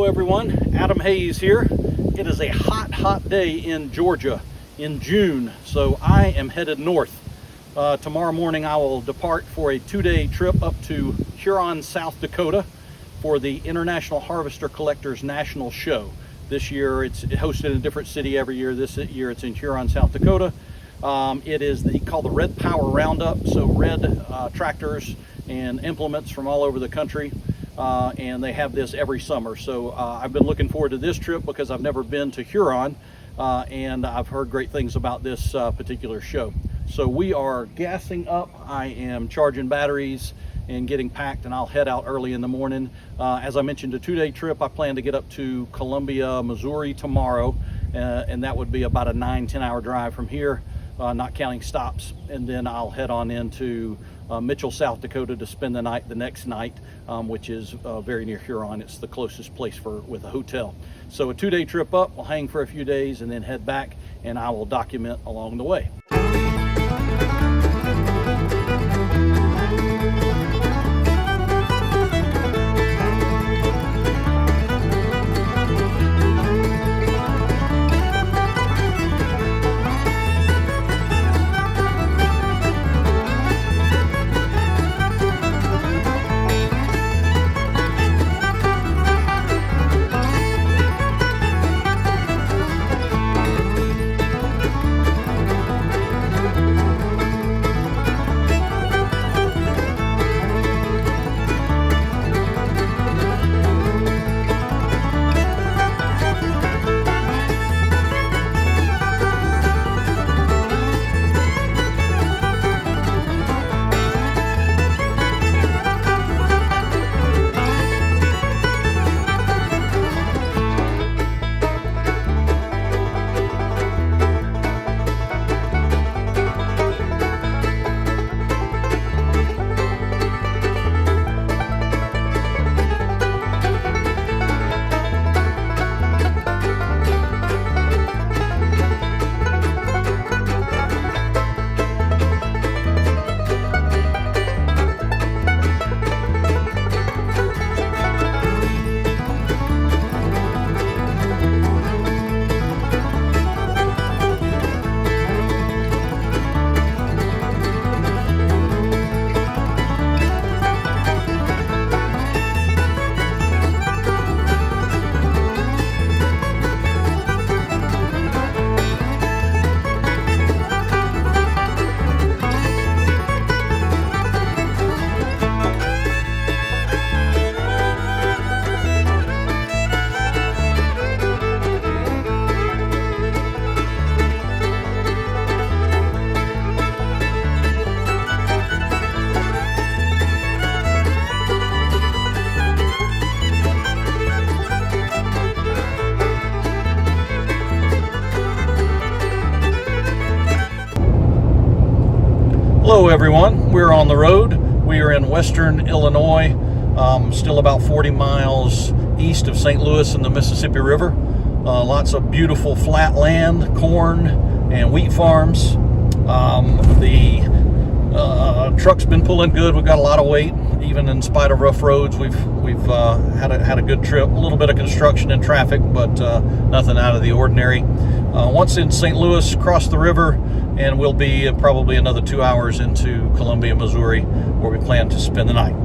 everyone, Adam Hayes here. It is a hot day in Georgia in June, so I am headed north. Tomorrow morning I will depart for a 2-day trip up to Huron, South Dakota for the International Harvester Collectors National Show. This year it's hosted in a different city every year. This year it's in Huron, South Dakota. It is called the Red Power Roundup, so red tractors and implements from all over the country. And they have this every summer. So I've been looking forward to this trip because I've never been to Huron, and I've heard great things about this particular show. So we are gassing up. I am charging batteries and getting packed, and I'll head out early in the morning. As I mentioned, a 2-day trip. I plan to get up to Columbia, Missouri tomorrow, and that would be about a 9-10 hour drive from here, not counting stops. And then I'll head on into Mitchell, South Dakota to spend the night the next night, which is very near Huron. It's the closest place with a hotel. So a 2-day trip up, we'll hang for a few days and then head back, and I will document along the way. Hello everyone, we're on the road. We are in western Illinois, still about 40 miles east of St. Louis and the Mississippi River. Lots of beautiful flat land, corn and wheat farms. The truck's been pulling good. We've got a lot of weight, even in spite of rough roads. We've had a good trip. A little bit of construction and traffic, but nothing out of the ordinary. Once in St. Louis, cross the river, and we'll be probably another 2 hours into Columbia, Missouri, where we plan to spend the night.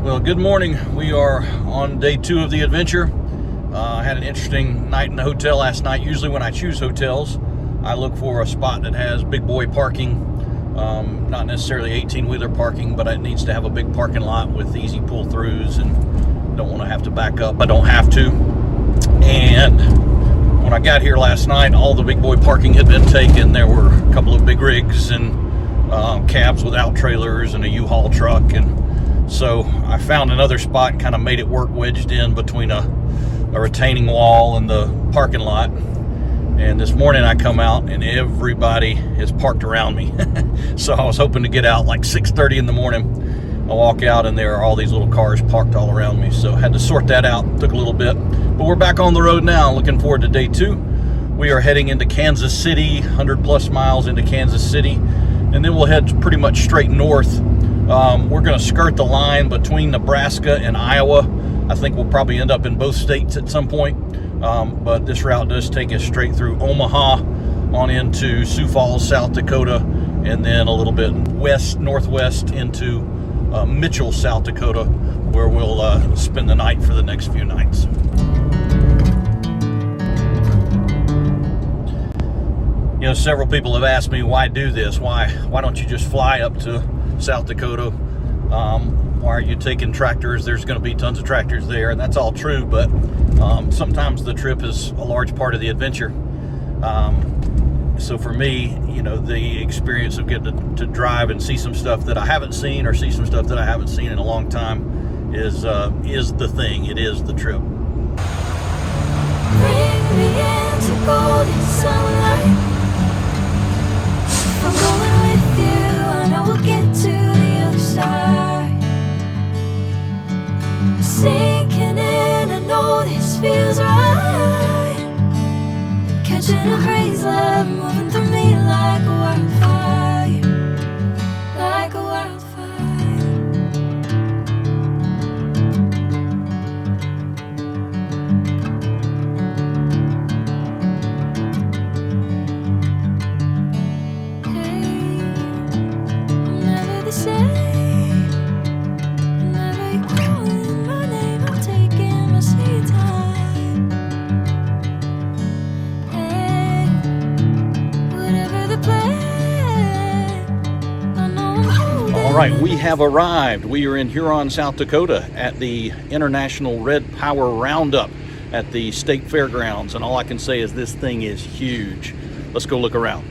Well, good morning. We are on day 2 of the adventure. I had an interesting night in the hotel last night. Usually when I choose hotels, I look for a spot that has big boy parking, not necessarily 18-wheeler parking, but it needs to have a big parking lot with easy pull-throughs, and don't want to have to back up. I don't have to. And when I got here last night, all the big boy parking had been taken. There were a couple of big rigs and cabs without trailers and a U-Haul truck. And so I found another spot and kind of made it work, wedged in between a retaining wall and the parking lot. And this morning I come out and everybody is parked around me. So I was hoping to get out like 6:30 in the morning. I walk out and there are all these little cars parked all around me. So I had to sort that out. Took a little bit. But we're back on the road now. Looking forward to day 2. We are heading into Kansas City, 100 plus miles into Kansas City. And then we'll head pretty much straight north. We're going to skirt the line between Nebraska and Iowa. I think we'll probably end up in both states at some point. But this route does take us straight through Omaha on into Sioux Falls, South Dakota, and then a little bit northwest into Mitchell, South Dakota, where we'll spend the night for the next few nights. You know, several people have asked me, why do this? Why don't you just fly up to South Dakota? Why are you taking tractors? There's going to be tons of tractors there, and that's all true, but sometimes the trip is a large part of the adventure. So for me, you know, the experience of getting to drive and see some stuff that I haven't seen, or see some stuff that I haven't seen in a long time, is the thing. It is the trip. Bring me into golden sunlight. I'm going with you. I know we'll get to the other side. Sinking in, I know this feels right. Catching a breeze, love moving through me like a wildfire, like a wildfire. Hey, I'm never the same. Whenever you're calling my name, I'm taking my sweet time. Hey, whatever the plan, I know I'm holding. All right, we have arrived. We are in Huron, South Dakota at the International Red Power Roundup at the State Fairgrounds. And all I can say is this thing is huge. Let's go look around.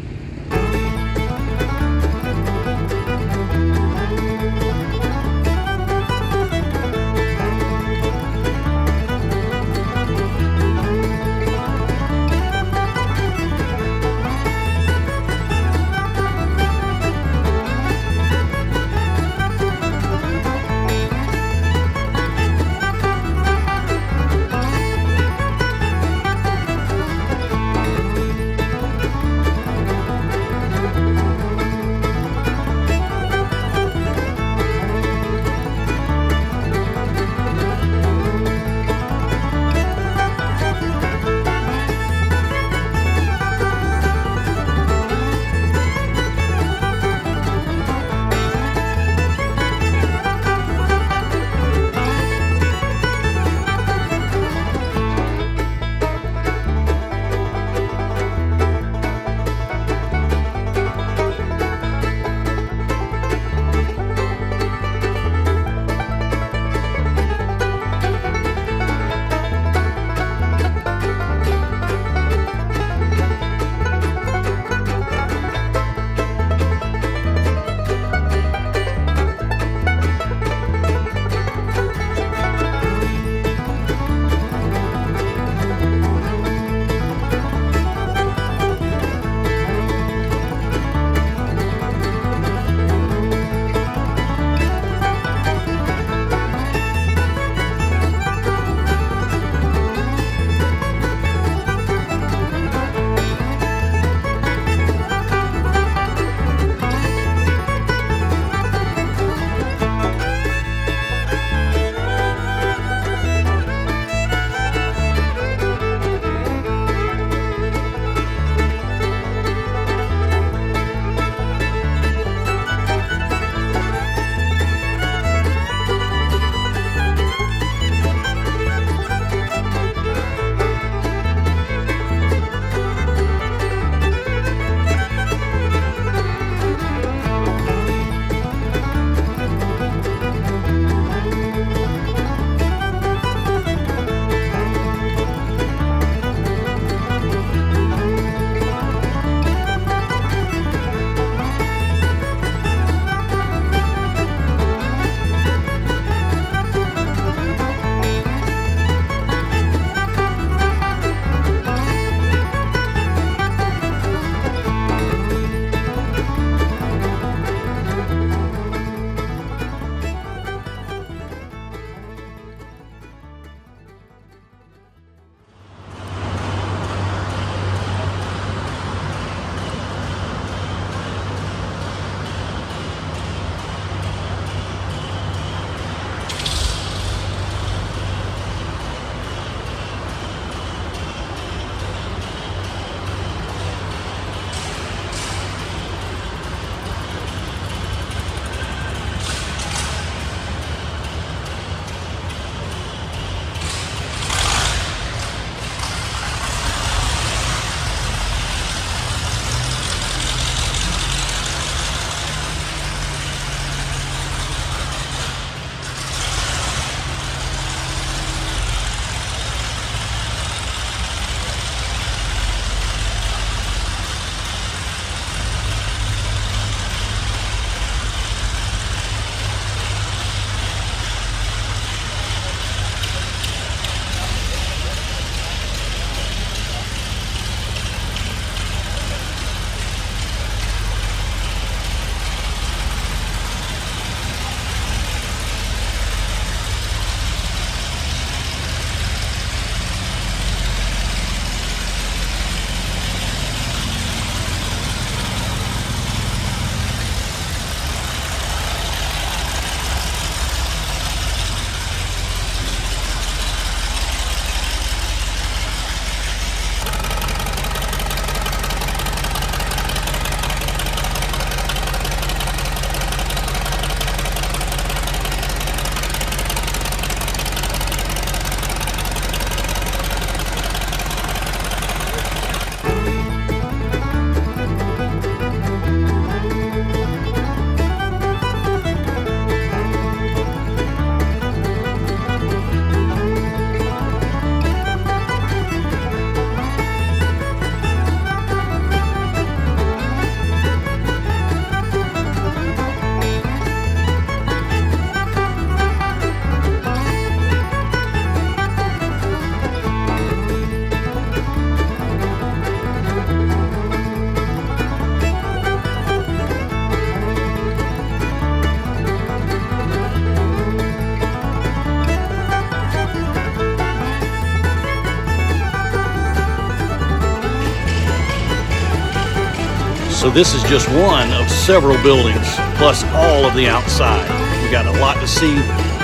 So this is just one of several buildings, plus all of the outside. We got a lot to see.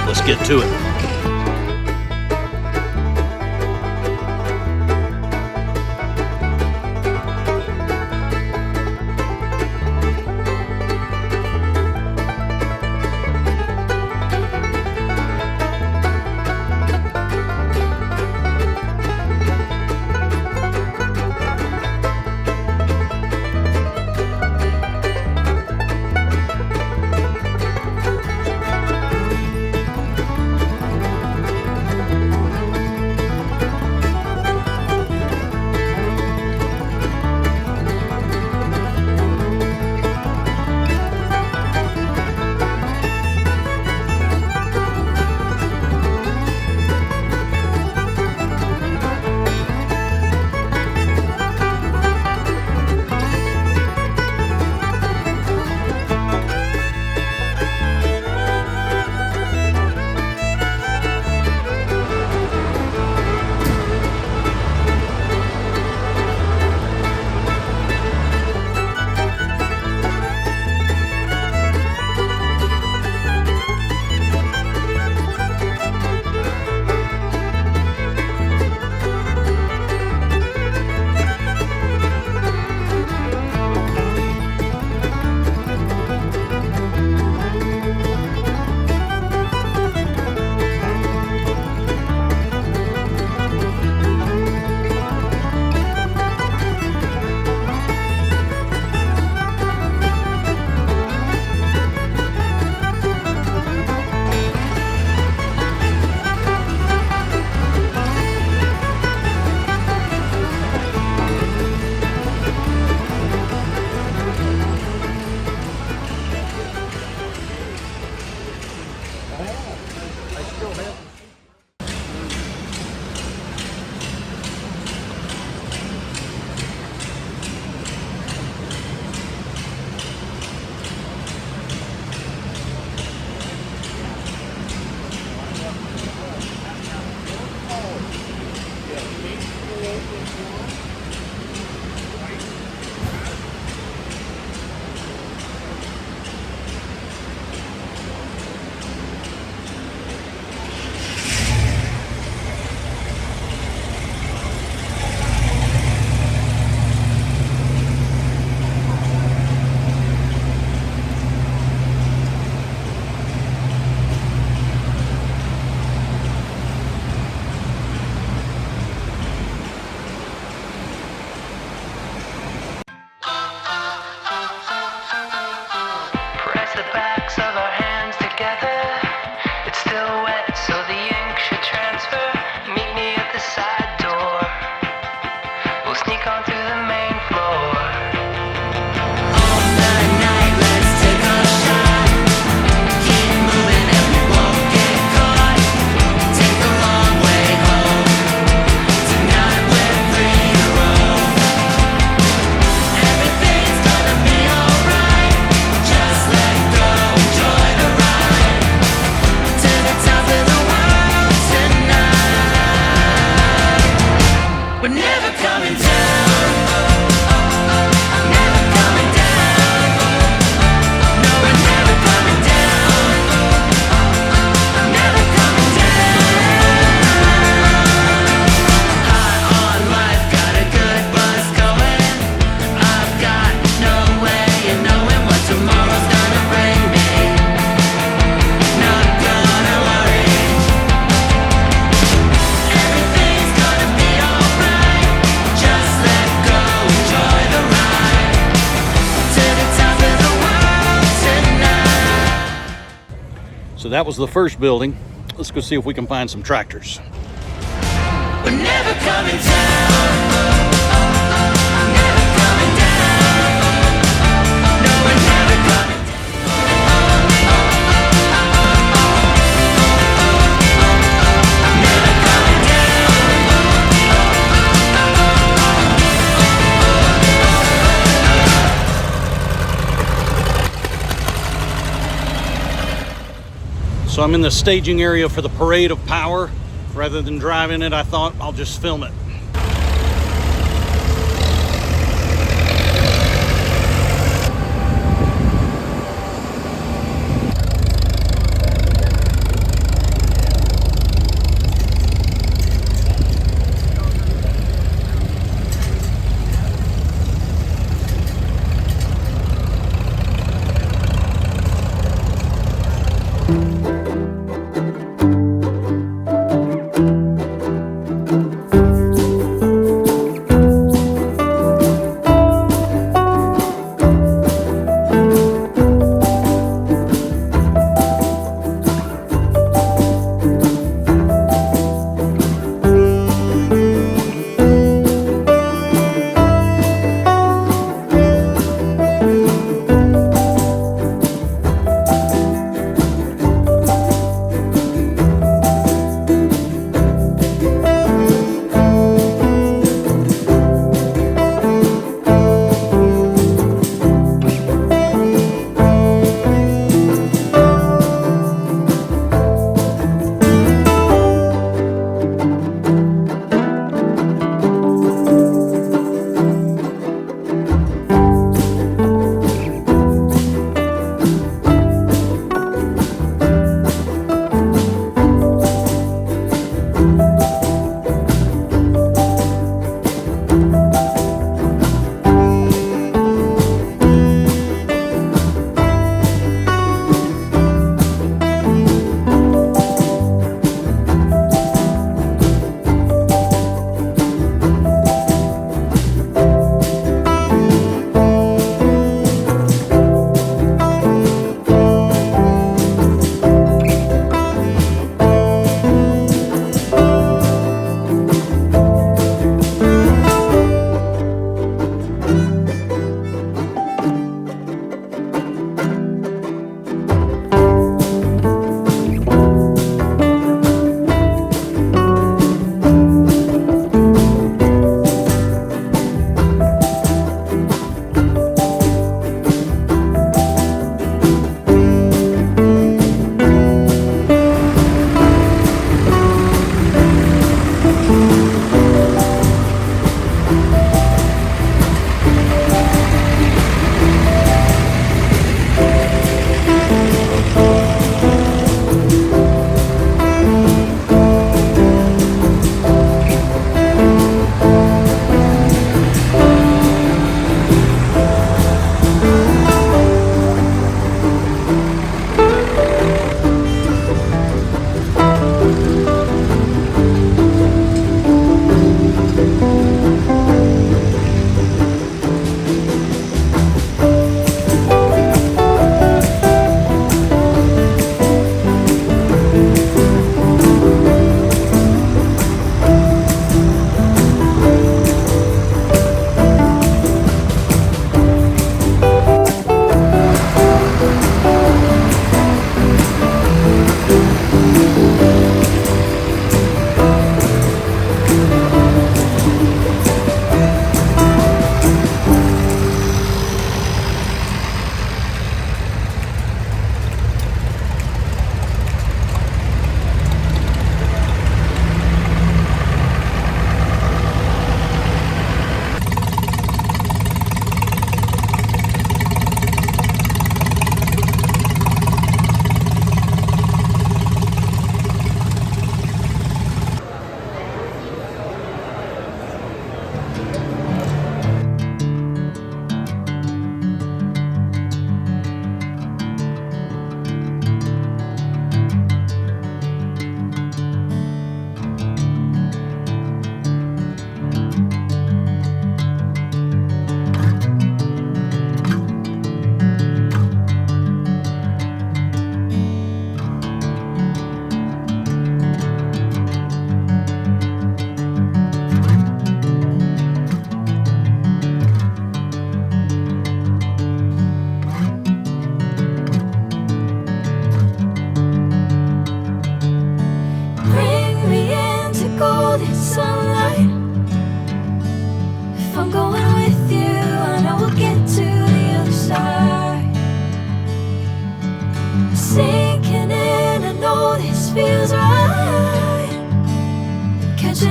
Let's get to it. So that was the first building. Let's go see if we can find some tractors. We're never coming down. Never coming down. No, we're never coming down. Never coming down. So I'm in the staging area for the Parade of Power. Rather than driving it, I thought I'll just film it.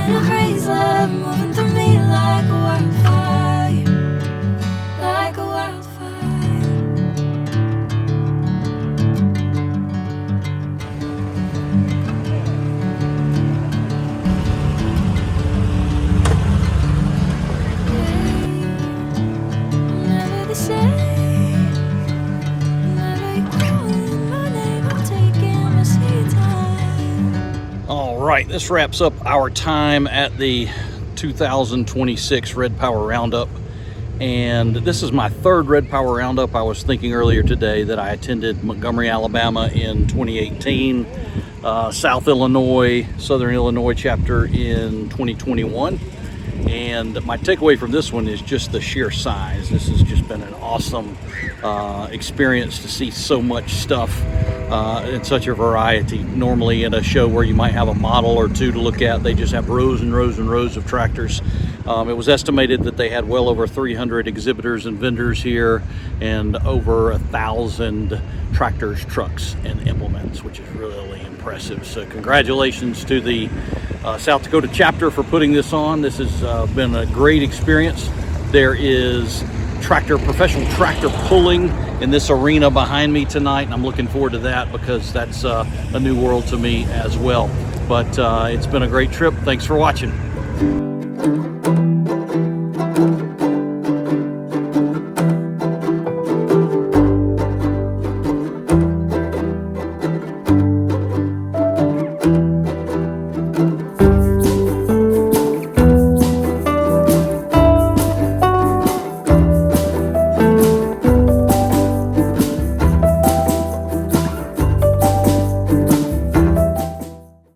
catching a breeze, love moving through me like a wildfire, like a wildfire. Never the same. Whenever you're calling my name, I'm taking my sweet time. All right, this wraps up our time at the 2026 Red Power Roundup. And this is my third Red Power Roundup. I was thinking earlier today that I attended Montgomery, Alabama in 2018, South Illinois, Southern Illinois chapter in 2021. And my takeaway from this one is just the sheer size. This has just been an awesome experience to see so much stuff in such a variety. Normally in a show where you might have a model or two to look at, they just have rows and rows and rows of tractors. It was estimated that they had well over 300 exhibitors and vendors here, and over 1,000 tractors, trucks, and implements, which is really impressive. So congratulations to the South Dakota chapter for putting this on. This has been a great experience. There is professional tractor pulling in this arena behind me tonight, and I'm looking forward to that because that's a new world to me as well. But it's been a great trip. Thanks for watching.